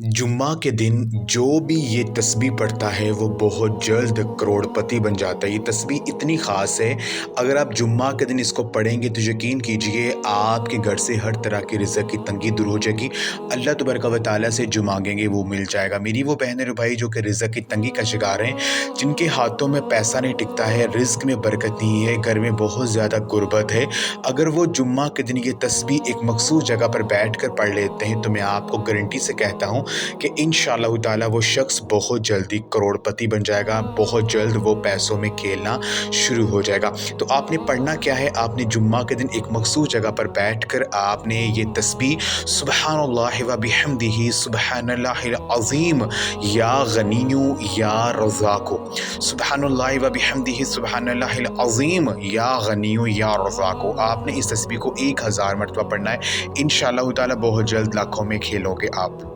जुम्मा के दिन जो भी ये तस्बीह पढ़ता है वो बहुत जल्द करोड़पति बन जाता है। ये तस्बीह इतनी ख़ास है, अगर आप जुम्मा के दिन इसको पढ़ेंगे तो यकीन कीजिए आपके घर से हर तरह की रिज़्क़ की तंगी दूर हो जाएगी। अल्लाह तबारक व तआला से जो मांगेंगे वो मिल जाएगा। मेरी वो बहन और भाई जो कि रिज़्क़ की तंगी का शिकार हैं, जिनके हाथों में पैसा नहीं टिकता है, रिज़्क़ में बरकत नहीं है, घर में बहुत ज़्यादा गुर्बत है, अगर वो जुम्मा के दिन ये तस्बीह एक मखसूस जगह पर बैठ कर पढ़ लेते हैं तो मैं आपको गारंटी से कहता हूँ कि इंशाअल्लाह ताला वो शख्स बहुत जल्दी करोड़पति बन जाएगा, बहुत जल्द वो पैसों में खेलना शुरू हो जाएगा। तो आपने पढ़ना क्या है, आपने जुम्मा के दिन एक मखसूस जगह पर बैठकर आपने ये तस्बीह सुब्हानल्लाह व बिहम्दिही सुब्हानल्लाहिल अज़ीम या गनिय्यु या रज़ाक़ु, सुब्हानल्लाह व बिहम्दिही सुब्हानल्लाहिल अज़ीम या गनिय्यु या रज़ाक़ु, आपने इस तस्बीह को 1000 मरतबा पढ़ना है। इंशाअल्लाह ताला बहुत जल्द लाखों में खेलोगे आप।